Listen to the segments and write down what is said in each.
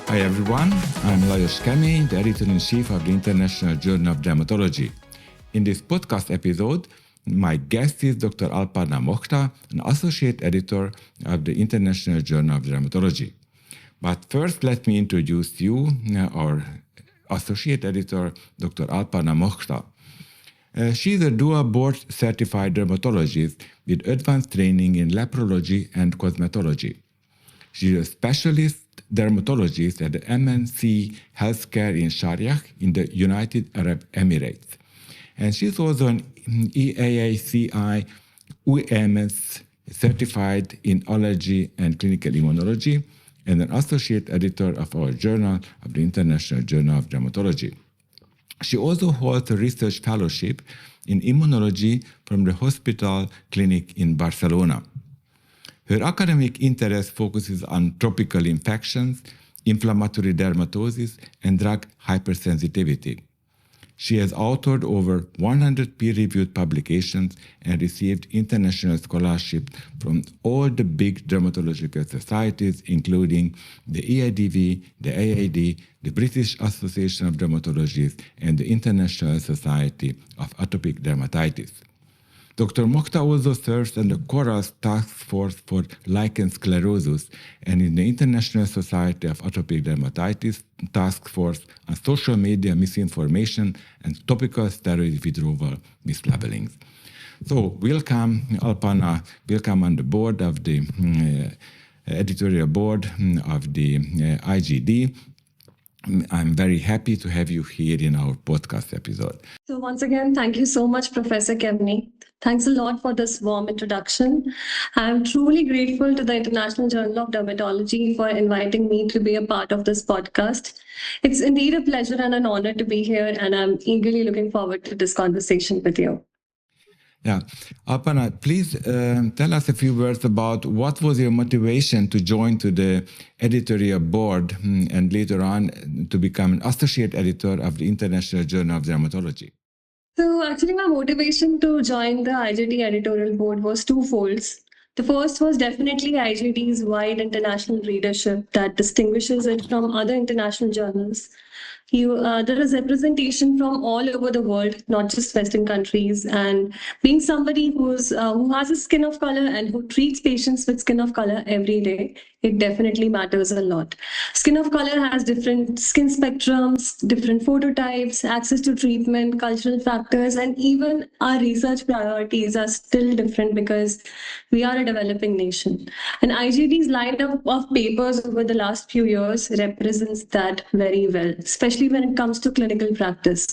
Hi everyone, I'm Lajos Kemény, the editor-in-chief of the International Journal of Dermatology. In this podcast episode, my guest is Dr. Alpana Mohta, an associate editor of the International Journal of Dermatology. But first, let me introduce you, our associate editor, Dr. Alpana Mohta. She is a dual board-certified dermatologist with advanced training in leprosy and cosmetology. She is a specialist dermatologist at the MNC Healthcare in Sharjah in the United Arab Emirates. And she's also an EAACI UMS certified in allergy and clinical immunology and an associate editor of our journal of the International Journal of Dermatology. She also holds a research fellowship in immunology from the hospital clinic in Barcelona. Her academic interest focuses on tropical infections, inflammatory dermatosis, and drug hypersensitivity. She has authored over 100 peer-reviewed publications and received international scholarship from all the big dermatological societies, including the EADV, the AAD, the British Association of Dermatologists, and the International Society of Atopic Dermatitis. Dr. Mohta also serves on the CORAL's Task Force for Lichen Sclerosus and in the International Society of Atopic Dermatitis Task Force on social media misinformation and topical steroid withdrawal mislabelings. So, welcome, Alpana, welcome on the board of the editorial board of the IJD. I'm very happy to have you here in our podcast episode. So once again, thank you so much, Professor Kemény. Thanks a lot for this warm introduction. I'm truly grateful to the International Journal of Dermatology for inviting me to be a part of this podcast. It's indeed a pleasure and an honor to be here, and I'm eagerly looking forward to this conversation with you. Yeah. Alpana, please tell us a few words about what was your motivation to join to the editorial board and later on to become an associate editor of the International Journal of Dermatology. So actually my motivation to join the IJD editorial board was twofold. The first was definitely IJD's wide international readership that distinguishes it from other international journals. There is representation from all over the world, not just Western countries. And being somebody who has a skin of color and who treats patients with skin of color every day, it definitely matters a lot. Skin of color has different skin spectrums, different phototypes, access to treatment, cultural factors, and even our research priorities are still different because we are a developing nation. And IJD's lineup of papers over the last few years represents that very well, especially when it comes to clinical practice.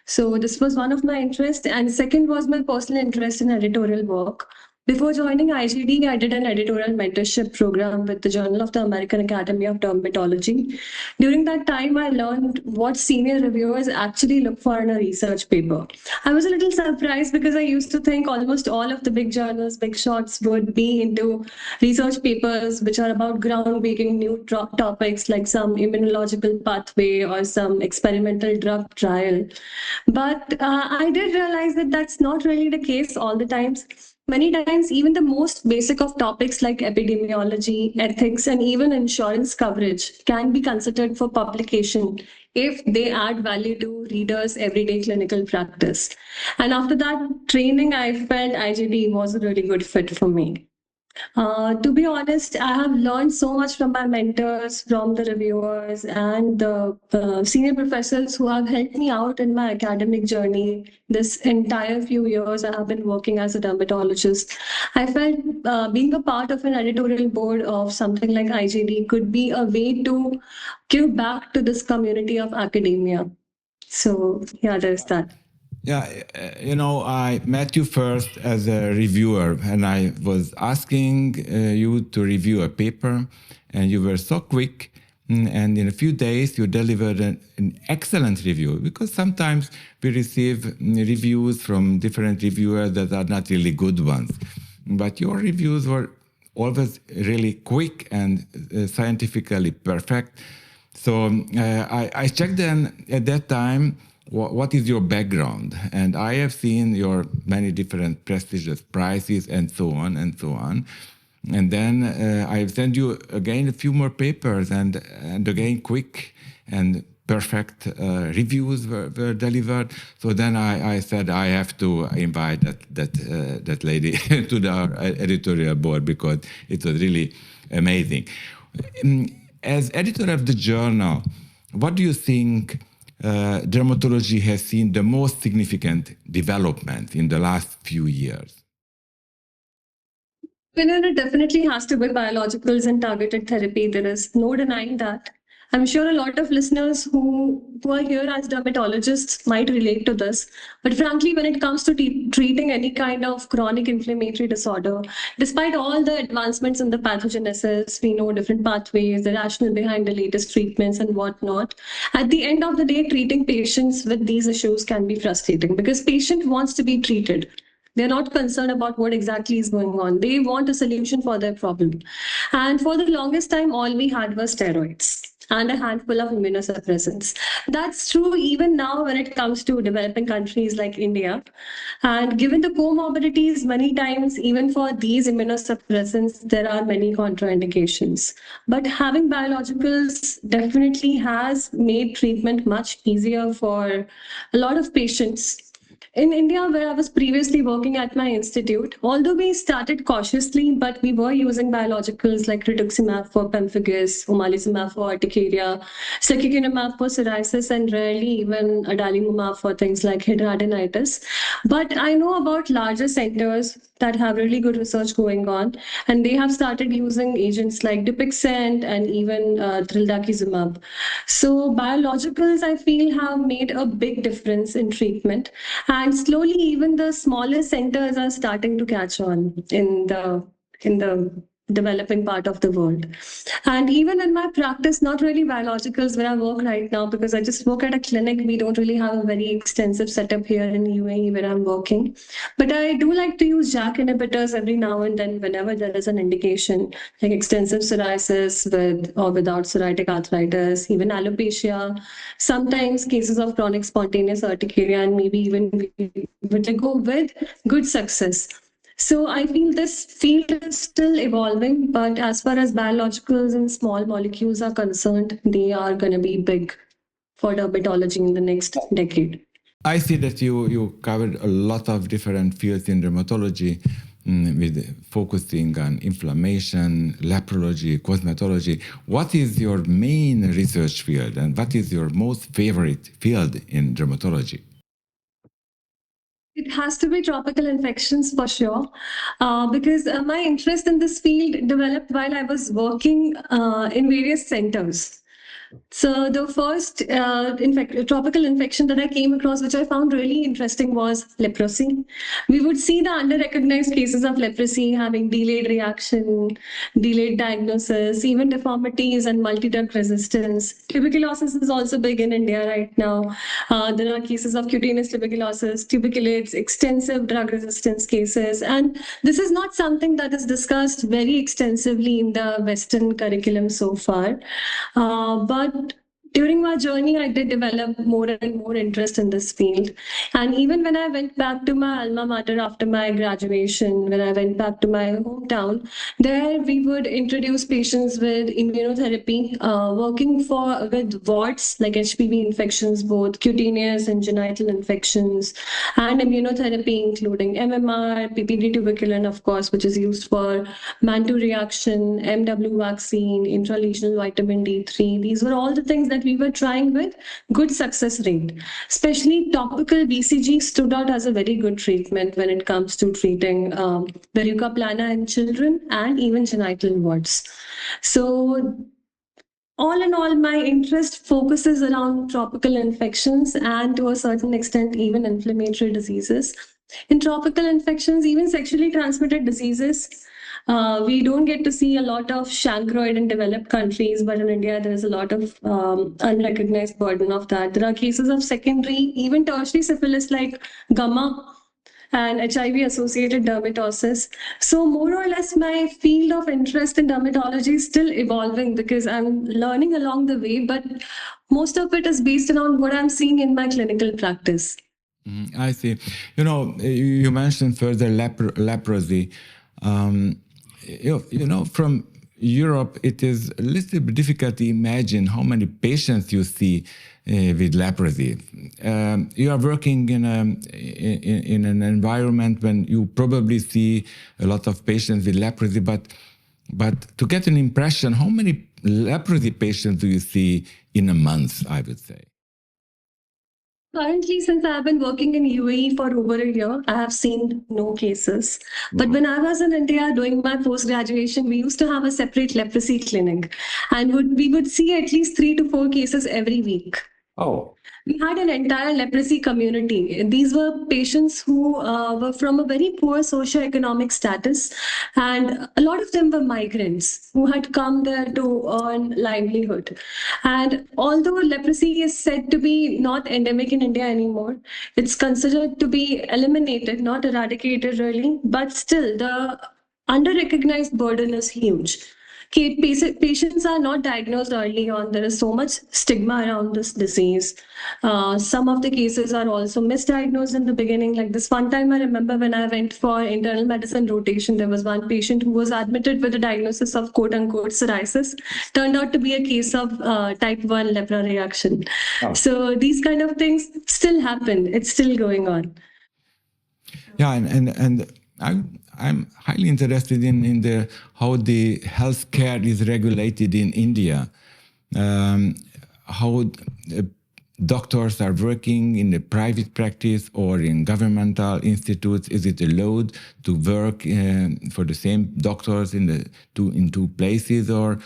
So this was one of my interests. And second was my personal interest in editorial work. Before joining IJD, I did an editorial mentorship program with the Journal of the American Academy of Dermatology. During that time, I learned what senior reviewers actually look for in a research paper. I was a little surprised because I used to think almost all of the big journals, big shots would be into research papers which are about groundbreaking new topics like some immunological pathway or some experimental drug trial. But I did realize that that's not really the case all the times. Many times, even the most basic of topics like epidemiology, ethics, and even insurance coverage can be considered for publication if they add value to readers' everyday clinical practice. And after that training, I felt IJD was a really good fit for me. To be honest, I have learned so much from my mentors, from the reviewers, and the senior professors who have helped me out in my academic journey. This entire few years I have been working as a dermatologist. I felt being a part of an editorial board of something like IJD could be a way to give back to this community of academia. So yeah, there's that. Yeah, I met you first as a reviewer, and I was asking you to review a paper, and you were so quick, and in a few days you delivered an excellent review, because sometimes we receive reviews from different reviewers that are not really good ones. But your reviews were always really quick and scientifically perfect. So I checked then at that time, what is your background? And I have seen your many different prestigious prizes and so on and so on. And then I send you again a few more papers, and again quick and perfect reviews were delivered. So then I said I have to invite that lady to the editorial board because it was really amazing. As editor of the journal, what do you think dermatology has seen the most significant development in the last few years? It definitely has to be biologicals and targeted therapy. There is no denying that. I'm sure a lot of listeners who are here as dermatologists might relate to this. But frankly, when it comes to treating any kind of chronic inflammatory disorder, despite all the advancements in the pathogenesis, we know different pathways, the rationale behind the latest treatments and whatnot. At the end of the day, treating patients with these issues can be frustrating because patient wants to be treated. They're not concerned about what exactly is going on. They want a solution for their problem. And for the longest time, all we had was steroids and a handful of immunosuppressants. That's true even now when it comes to developing countries like India. And given the comorbidities, many times, even for these immunosuppressants, there are many contraindications. But having biologicals definitely has made treatment much easier for a lot of patients. In India, where I was previously working at my institute, although we started cautiously, but we were using biologicals like rituximab for pemphigus, omalizumab for urticaria, secukinumab for psoriasis, and rarely even adalimumab for things like hidradenitis. But I know about larger centers that have really good research going on, and they have started using agents like Dupixent and even trilacizumab. So biologicals, I feel, have made a big difference in treatment, and slowly even the smaller centers are starting to catch on in the developing part of the world. And even in my practice, not really biologicals where I work right now, because I just work at a clinic. We don't really have a very extensive setup here in UAE where I'm working. But I do like to use JAK inhibitors every now and then whenever there is an indication, like extensive psoriasis with or without psoriatic arthritis, even alopecia, sometimes cases of chronic spontaneous urticaria, and maybe even vitiligo with good success. So I feel this field is still evolving, but as far as biologicals and small molecules are concerned, they are going to be big for dermatology in the next decade. I see that you covered a lot of different fields in dermatology, with focusing on inflammation, leprology, cosmetology. What is your main research field and what is your most favorite field in dermatology? It has to be tropical infections for sure, because my interest in this field developed while I was working in various centers. So the first tropical infection that I came across, which I found really interesting, was leprosy. We would see the under-recognized cases of leprosy having delayed reaction, delayed diagnosis, even deformities and multi-drug resistance. Tuberculosis is also big in India right now. There are cases of cutaneous tuberculosis, tuberculates, extensive drug resistance cases. And this is not something that is discussed very extensively in the Western curriculum so far. But during my journey, I did develop more and more interest in this field. And even when I went back to my alma mater after my graduation, when I went back to my hometown, there we would introduce patients with immunotherapy, working with warts like HPV infections, both cutaneous and genital infections, and immunotherapy, including MMR, PPD tuberculin, of course, which is used for Mantoux reaction, MW vaccine, intralesional vitamin D3. These were all the things that we were trying with good success rate. Especially topical BCG stood out as a very good treatment when it comes to treating verruca plana in children and even genital warts. So all in all, my interest focuses around tropical infections and to a certain extent, even inflammatory diseases. In tropical infections, even sexually transmitted diseases, we don't get to see a lot of chancroid in developed countries, but in India, there is a lot of unrecognized burden of that. There are cases of secondary, even tertiary syphilis like gamma and HIV-associated dermatosis. So more or less, my field of interest in dermatology is still evolving because I'm learning along the way, but most of it is based around what I'm seeing in my clinical practice. I see. You mentioned further leprosy. from Europe, it is a little bit difficult to imagine how many patients you see with leprosy. You are working in an environment when you probably see a lot of patients with leprosy, but to get an impression, how many leprosy patients do you see in a month, I would say? Currently, since I have been working in UAE for over a year, I have seen no cases. But when I was in India doing my post-graduation, we used to have a separate leprosy clinic, and we would see at least 3 to 4 cases every week. Oh. We had an entire leprosy community. These were patients who were from a very poor socioeconomic status, and a lot of them were migrants who had come there to earn livelihood. And although leprosy is said to be not endemic in India anymore, it's considered to be eliminated, not eradicated really, but still the under-recognized burden is huge. Patients are not diagnosed early on. There is so much stigma around this disease. Some of the cases are also misdiagnosed in the beginning. Like this one time, I remember when I went for internal medicine rotation, there was one patient who was admitted with a diagnosis of quote unquote psoriasis. Turned out to be a case of type 1 lepra reaction. Oh. So these kind of things still happen. It's still going on. Yeah, and I'm highly interested in how the healthcare is regulated in India. How doctors are working in the private practice or in governmental institutes. Is it allowed to work for the same doctors in two places, or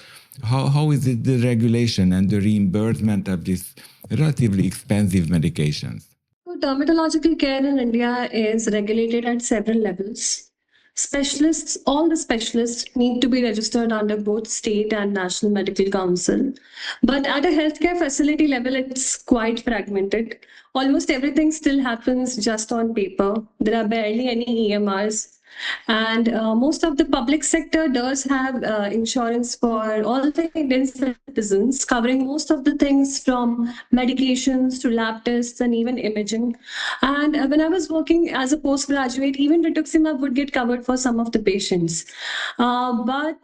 how is it the regulation and the reimbursement of these relatively expensive medications? Dermatological care in India is regulated at several levels. Specialists, all the specialists need to be registered under both state and national medical council. But at a healthcare facility level, it's quite fragmented. Almost everything still happens just on paper. There are barely any EMRs. And most of the public sector does have insurance for all the Indian citizens, covering most of the things from medications to lab tests and even imaging. And when I was working as a postgraduate, even rituximab would get covered for some of the patients. But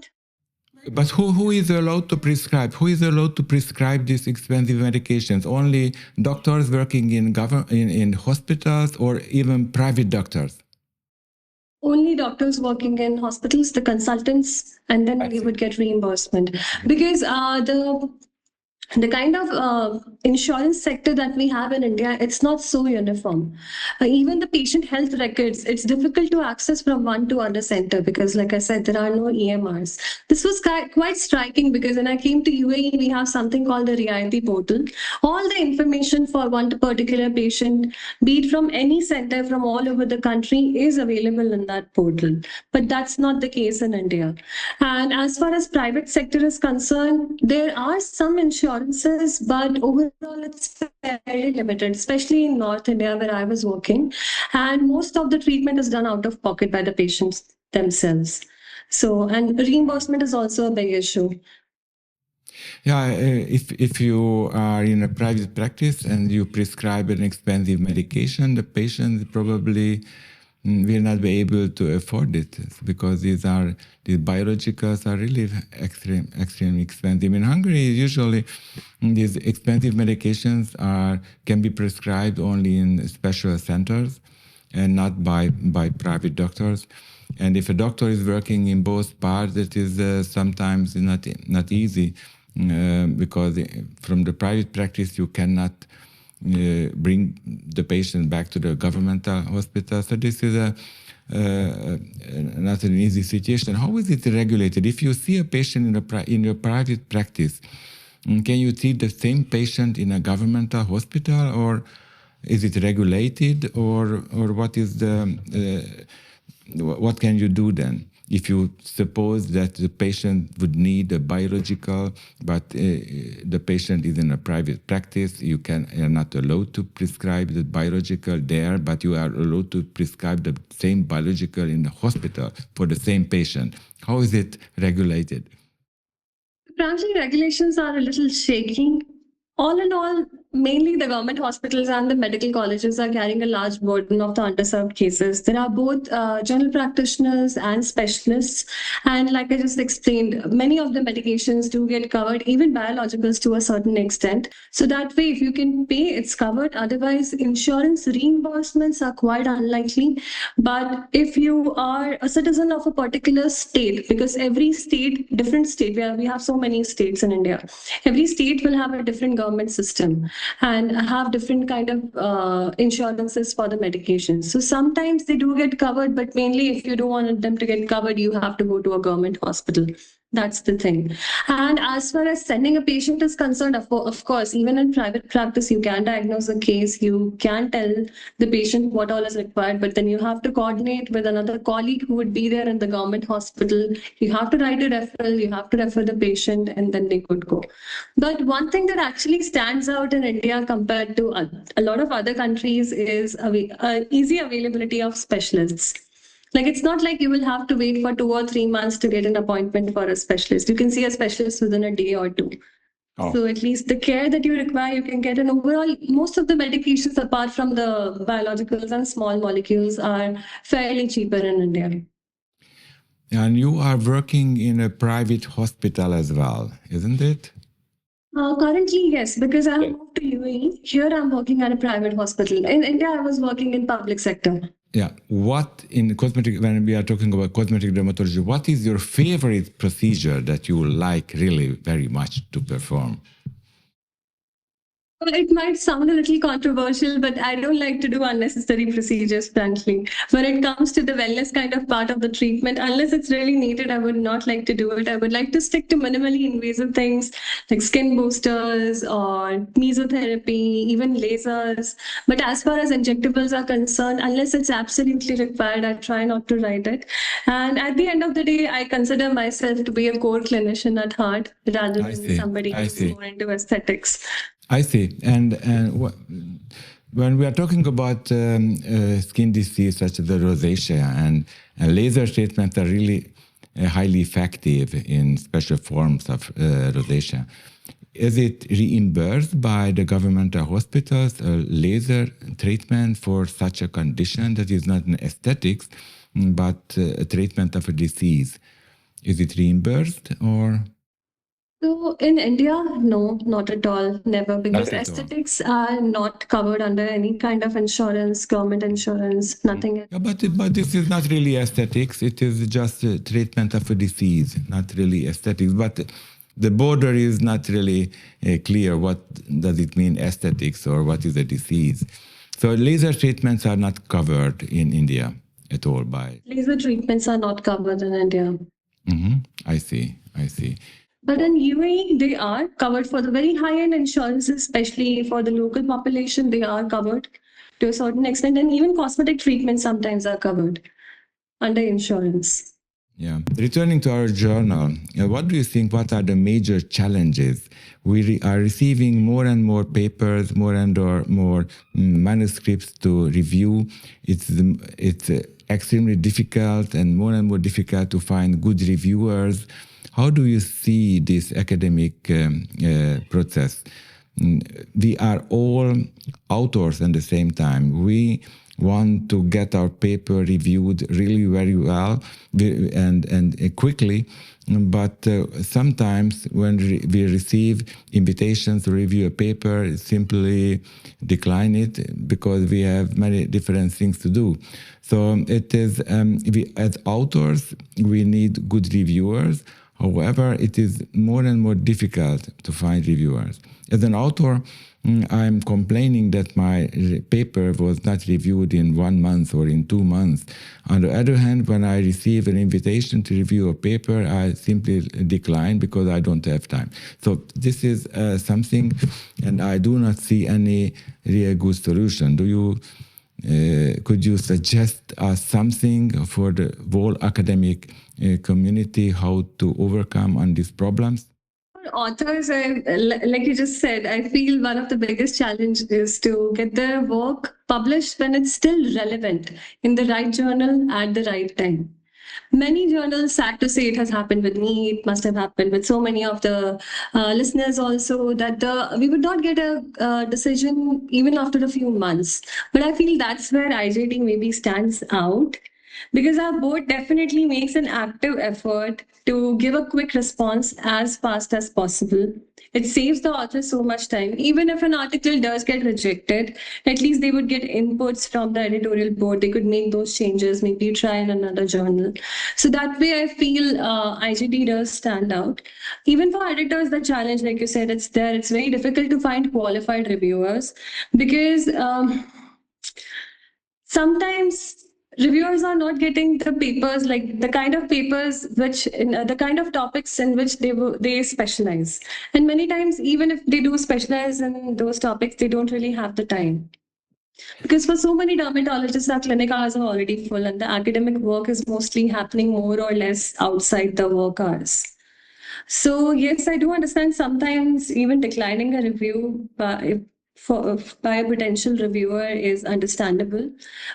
who is allowed to prescribe? Who is allowed to prescribe these expensive medications? Only doctors working in hospitals, or even private doctors? Only doctors working in hospitals, the consultants, and then we would get reimbursement. Because the kind of insurance sector that we have in India, it's not so uniform. Even the patient health records, it's difficult to access from one to other center because, like I said, there are no EMRs. This was quite striking because when I came to UAE, we have something called the Riayati portal. All the information for one particular patient, be it from any center from all over the country, is available in that portal. But that's not the case in India. And as far as private sector is concerned, there are some insurance, but overall it's fairly limited, especially in North India where I was working. And most of the treatment is done out of pocket by the patients themselves. So, and reimbursement is also a big issue. Yeah, if you are in a private practice and you prescribe an expensive medication, the patient probably will not be able to afford it because these biologicals are really extremely expensive. In Hungary, usually these expensive medications can be prescribed only in special centers and not by private doctors. And if a doctor is working in both parts, it is sometimes not easy because from the private practice you cannot bring the patient back to the governmental hospital. So this is not an easy situation. How is it regulated? If you see a patient in your private practice, can you treat the same patient in a governmental hospital, or is it regulated, or what is what can you do then? If you suppose that the patient would need a biological, but the patient is in a private practice, you're not allowed to prescribe the biological there, but you are allowed to prescribe the same biological in the hospital for the same patient. How is it regulated? Frankly, regulations are a little shaky. All in all, Mainly the government hospitals and the medical colleges are carrying a large burden of the underserved cases. There are both general practitioners and specialists. And like I just explained, many of the medications do get covered, even biologicals to a certain extent. So that way, if you can pay, it's covered. Otherwise, insurance reimbursements are quite unlikely. But if you are a citizen of a particular state, because every state, different state, we have so many states in India, every state will have a different government system and have different kind of insurances for the medications. So sometimes they do get covered, but mainly if you don't want them to get covered, you have to go to a government hospital. That's the thing. And as far as sending a patient is concerned, of course, even in private practice, you can diagnose a case, you can tell the patient what all is required, but then you have to coordinate with another colleague who would be there in the government hospital. You have to write a referral, you have to refer the patient, and then they could go. But one thing that actually stands out in India compared to a lot of other countries is easy availability of specialists. Like, it's not like you will have to wait for 2 or 3 months to get an appointment for a specialist. You can see a specialist within a day or two. Oh. So at least the care that you require, you can get. And overall, most of the medications, apart from the biologicals and small molecules, are fairly cheaper in India. And you are working in a private hospital as well, isn't it? Currently, yes, because I moved to UAE. Here I'm working at a private hospital. In India, I was working in public sector. Yeah. What in cosmetic, when we are talking about cosmetic dermatology, what is your favorite procedure that you like really very much to perform? Well, it might sound a little controversial, but I don't like to do unnecessary procedures, frankly. When it comes to the wellness kind of part of the treatment, unless it's really needed, I would not like to do it. I would like to stick to minimally invasive things like skin boosters or mesotherapy, even lasers. But as far as injectables are concerned, unless it's absolutely required, I try not to write it. And at the end of the day, I consider myself to be a core clinician at heart rather than somebody who's more into aesthetics. I see. And when we are talking about skin disease such as the rosacea, and laser treatments are really highly effective in special forms of rosacea. Is it reimbursed by the government or hospitals, a laser treatment for such a condition that is not an aesthetics, but a treatment of a disease? Is it reimbursed or? So in India, no, not at all, never, because aesthetics are not covered under any kind of insurance, government insurance, nothing. Yeah, but this is not really aesthetics. It is just a treatment of a disease, not really aesthetics. But the border is not really clear. What does it mean, aesthetics, or what is a disease? So laser treatments are not covered in India at all by... Laser treatments are not covered in India. Mm-hmm. I see. But in UAE, they are covered for the very high-end insurances, especially for the local population. They are covered to a certain extent, and even cosmetic treatments sometimes are covered under insurance. Yeah. Returning to our journal, what do you think? What are the major challenges? We are receiving more and more papers, more and more manuscripts to review. It's extremely difficult and more difficult to find good reviewers. How do you see this academic process? We are all authors at the same time. We want to get our paper reviewed really very well and quickly, but sometimes when we receive invitations to review a paper, simply decline it because we have many different things to do. So it is, we as authors, we need good reviewers. However, it is more and more difficult to find reviewers. As an author, I'm complaining that my paper was not reviewed in 1 month or in 2 months. On the other hand, when I receive an invitation to review a paper, I simply decline because I don't have time. So this is something, and I do not see any real good solution. Could you suggest something for the whole academic community, how to overcome on these problems? For authors, like you just said, I feel one of the biggest challenges is to get their work published when it's still relevant in the right journal at the right time. Many journals, sad to say, it has happened with me. It must have happened with so many of the listeners also, that we would not get a decision even after a few months. But I feel that's where IJD maybe stands out, because our board definitely makes an active effort to give a quick response as fast as possible. It saves the author so much time. Even if an article does get rejected, at least they would get inputs from the editorial board. They could make those changes, maybe try in another journal. So that way, I feel IGD does stand out. Even for editors, the challenge, like you said, it's there. It's very difficult to find qualified reviewers, because sometimes reviewers are not getting the papers, like the kind of papers which the kind of topics in which they specialize. And many times, even if they do specialize in those topics, they don't really have the time, because for so many dermatologists, our clinic hours are already full, and the academic work is mostly happening more or less outside the work hours. So yes, I do understand sometimes even declining a review by a potential reviewer is understandable.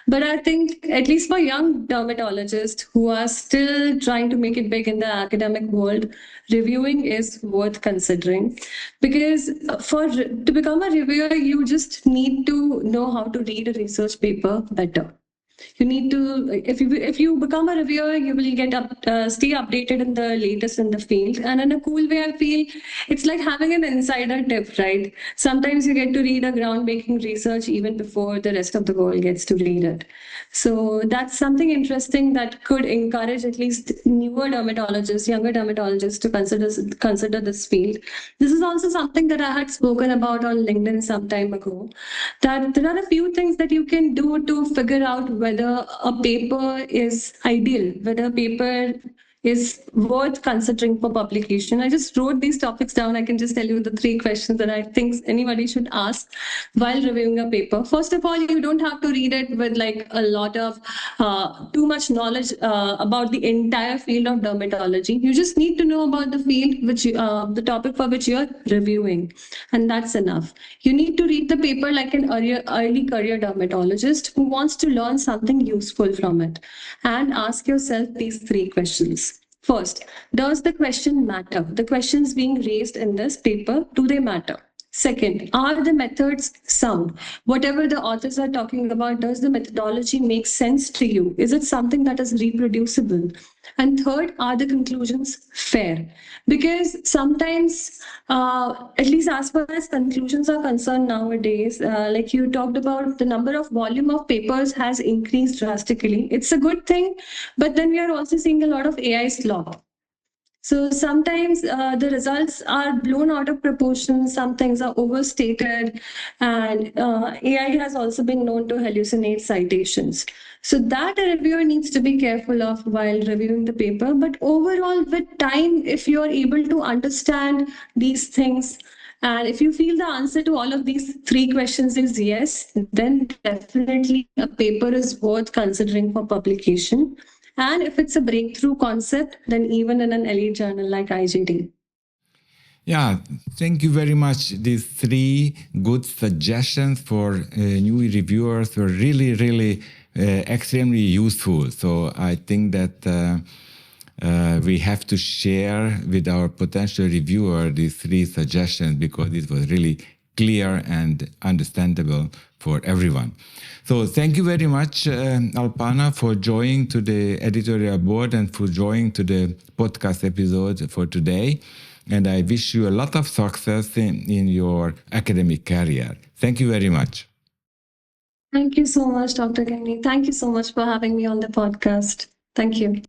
But I think at least for young dermatologists who are still trying to make it big in the academic world, reviewing is worth considering, because to become a reviewer, you just need to know how to read a research paper better. You need to, if you become a reviewer, you will stay updated in the latest in the field. And in a cool way, I feel it's like having an insider tip, right? Sometimes you get to read a groundbreaking research even before the rest of the world gets to read it. So that's something interesting that could encourage at least newer dermatologists, younger dermatologists, to consider this field. This is also something that I had spoken about on LinkedIn some time ago, that there are a few things that you can do to figure out whether a paper is ideal, whether a paper is worth considering for publication. I just wrote these topics down. I can just tell you the 3 questions that I think anybody should ask while reviewing a paper. First of all, you don't have to read it with like a lot of too much knowledge about the entire field of dermatology. You just need to know about the field, the topic for which you're reviewing, and that's enough. You need to read the paper like an early career dermatologist who wants to learn something useful from it, and ask yourself these 3 questions. First, does the question matter? The questions being raised in this paper, do they matter? Second, are the methods sound? Whatever the authors are talking about, does the methodology make sense to you? Is it something that is reproducible? And third, are the conclusions fair? Because sometimes, at least as far as conclusions are concerned nowadays, like you talked about, the volume of papers has increased drastically. It's a good thing, but then we are also seeing a lot of AI slop. So sometimes the results are blown out of proportion, some things are overstated, and AI has also been known to hallucinate citations. So that a reviewer needs to be careful of while reviewing the paper. But overall, with time, if you're able to understand these things, and if you feel the answer to all of these 3 questions is yes, then definitely a paper is worth considering for publication. And if it's a breakthrough concept, then even in an elite journal like IJD. Yeah, thank you very much. These 3 good suggestions for new reviewers were really, really extremely useful. So I think that we have to share with our potential reviewer these 3 suggestions, because it was really clear and understandable for everyone. So thank you very much, Alpana, for joining to the editorial board and for joining to the podcast episode for today. And I wish you a lot of success in your academic career. Thank you very much. Thank you so much, Dr. Kemény. Thank you so much for having me on the podcast. Thank you.